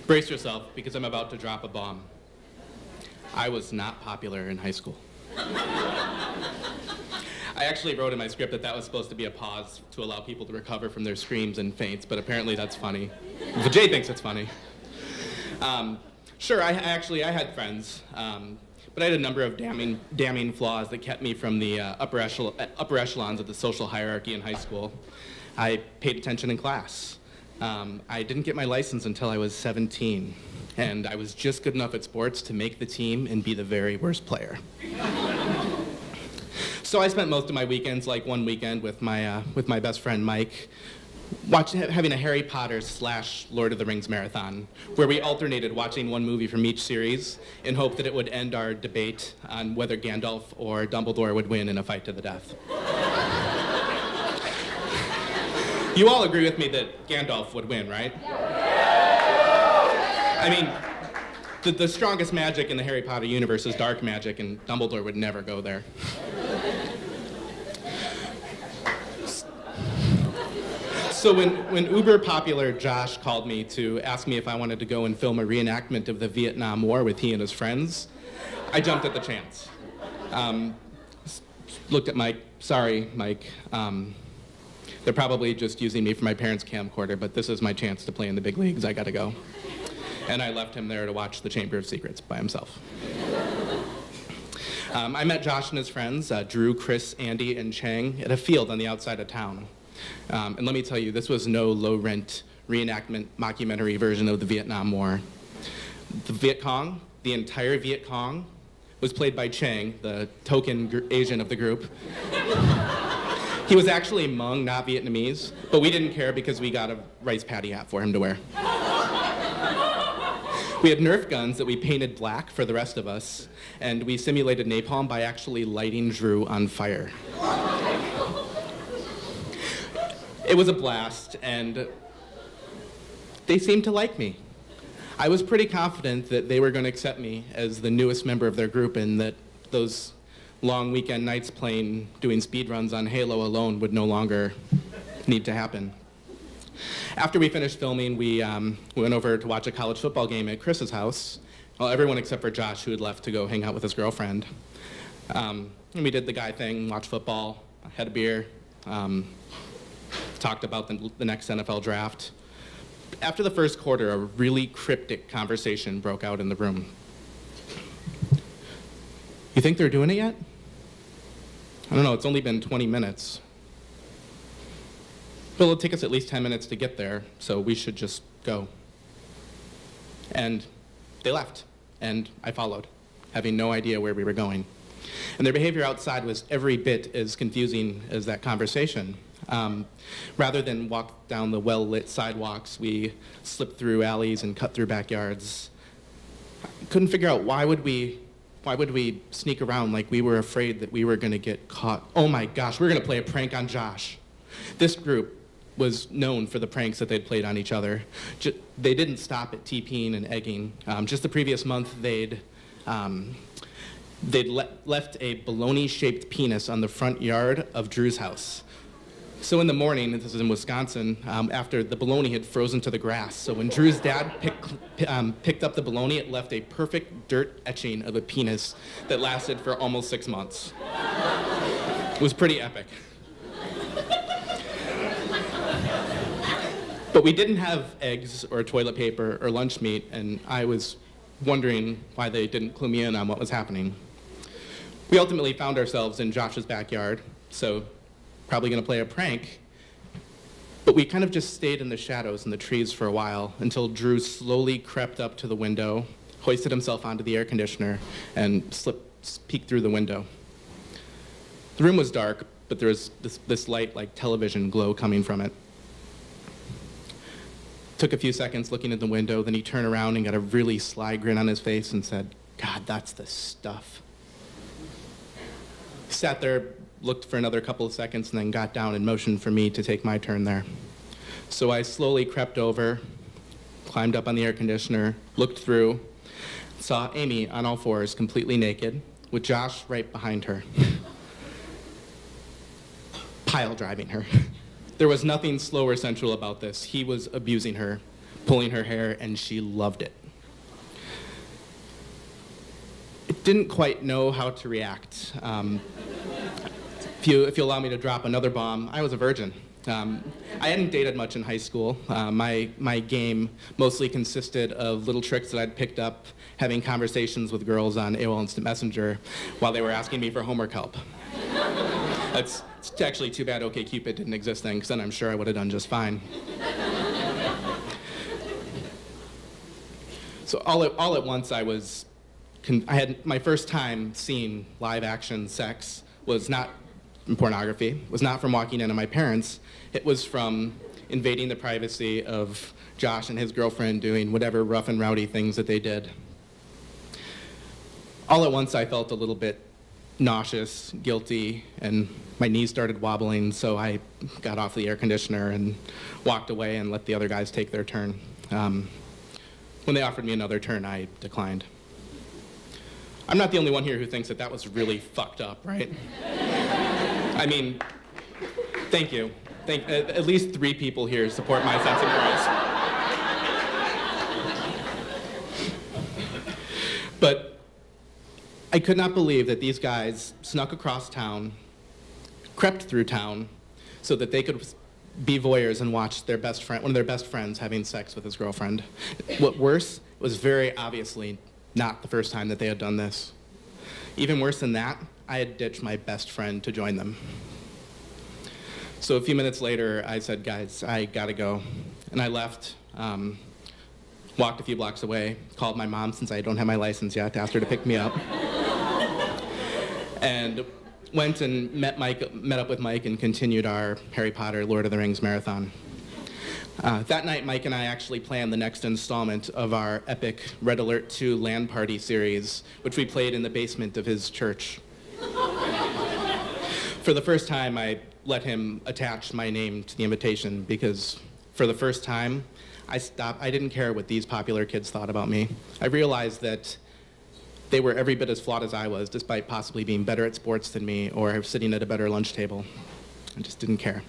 Brace yourself, because I'm about to drop a bomb. I was not popular in high school. I actually wrote in my script that that was supposed to be a pause to allow people to recover from their screams and faints, but apparently that's funny. The Jay thinks it's funny. Sure, I had friends, but I had a number of damning flaws that kept me from the upper echelons of the social hierarchy in high school. I paid attention in class. I didn't get my license until I was 17, and I was just good enough at sports to make the team and be the very worst player. So I spent most of my weekends, like one weekend with my best friend Mike, having a Harry Potter / Lord of the Rings marathon, where we alternated watching one movie from each series in hope that it would end our debate on whether Gandalf or Dumbledore would win in a fight to the death. You all agree with me that Gandalf would win, right? I mean, the strongest magic in the Harry Potter universe is dark magic, and Dumbledore would never go there. So when uber popular Josh called me to ask me if I wanted to go and film a reenactment of the Vietnam War with he and his friends, I jumped at the chance. Looked at Mike. Sorry, Mike. They're probably just using me for my parents' camcorder, but this is my chance to play in the big leagues. I gotta go. And I left him there to watch The Chamber of Secrets by himself. I met Josh and his friends, Drew, Chris, Andy, and Chang, at a field on the outside of town. And let me tell you, this was no low-rent reenactment mockumentary version of the Vietnam War. The Viet Cong, the entire Viet Cong, was played by Chang, the token Asian of the group. He was actually Hmong, not Vietnamese, but we didn't care because we got a rice patty hat for him to wear. We had Nerf guns that we painted black for the rest of us, and we simulated napalm by actually lighting Drew on fire. It was a blast, and they seemed to like me. I was pretty confident that they were going to accept me as the newest member of their group, and that those long weekend nights doing speed runs on Halo alone would no longer need to happen. After we finished filming, we went over to watch a college football game at Chris's house. Well, everyone except for Josh, who had left to go hang out with his girlfriend. And we did the guy thing, watched football, had a beer, talked about the next NFL draft. After the first quarter, a really cryptic conversation broke out in the room. You think they're doing it yet? I don't know, it's only been 20 minutes. Well, it'll take us at least 10 minutes to get there, so we should just go. And they left, and I followed, having no idea where we were going. And their behavior outside was every bit as confusing as that conversation. Rather than walk down the well-lit sidewalks, we slipped through alleys and cut through backyards. Couldn't figure out why would we sneak around like we were afraid that we were going to get caught. Oh my gosh, we were going to play a prank on Josh. This group was known for the pranks that they'd played on each other. They didn't stop at TPing and egging. Just the previous month, they'd left a baloney-shaped penis on the front yard of Drew's house. So in the morning, this is in Wisconsin, after the bologna had frozen to the grass, so when Drew's dad picked up the bologna, it left a perfect dirt etching of a penis that lasted for almost 6 months. It was pretty epic. But we didn't have eggs or toilet paper or lunch meat, and I was wondering why they didn't clue me in on what was happening. We ultimately found ourselves in Josh's backyard, so probably going to play a prank. But we kind of just stayed in the shadows in the trees for a while until Drew slowly crept up to the window, hoisted himself onto the air conditioner, and peeked through the window. The room was dark, but there was this light like television glow coming from it. Took a few seconds looking at the window, then he turned around and got a really sly grin on his face and said, "God, that's the stuff." He sat there, looked for another couple of seconds, and then got down and motioned for me to take my turn there. So I slowly crept over, climbed up on the air conditioner, looked through, saw Amy on all fours, completely naked, with Josh right behind her, pile driving her. There was nothing slow or sensual about this. He was abusing her, pulling her hair, and she loved it. I didn't quite know how to react. If you allow me to drop another bomb, I was a virgin. I hadn't dated much in high school. My game mostly consisted of little tricks that I'd picked up having conversations with girls on AOL Instant Messenger while they were asking me for homework help. It's actually too bad OkCupid didn't exist then, because then I'm sure I would have done just fine. So all at once I had my first time seeing live action sex was not from pornography, was not from walking into my parents. It was from invading the privacy of Josh and his girlfriend doing whatever rough and rowdy things that they did. All at once I felt a little bit nauseous, guilty, and my knees started wobbling, so I got off the air conditioner and walked away and let the other guys take their turn. When they offered me another turn, I declined. I'm not the only one here who thinks that that was really fucked up, right? I mean, thank you. At least 3 people here support my sense of morals. But I could not believe that these guys snuck across town, crept through town, so that they could be voyeurs and watch their best friend, one of their best friends having sex with his girlfriend. What worse, it was very obviously not the first time that they had done this. Even worse than that, I had ditched my best friend to join them. So a few minutes later, I said, guys, I gotta go. And I left, walked a few blocks away, called my mom, since I don't have my license yet, asked her to pick me up. And went and met up with Mike and continued our Harry Potter, Lord of the Rings marathon. That night, Mike and I actually planned the next installment of our epic Red Alert 2 LAN party series, which we played in the basement of his church. For the first time, I let him attach my name to the invitation because for the first time, I didn't care what these popular kids thought about me. I realized that they were every bit as flawed as I was, despite possibly being better at sports than me or sitting at a better lunch table. I just didn't care.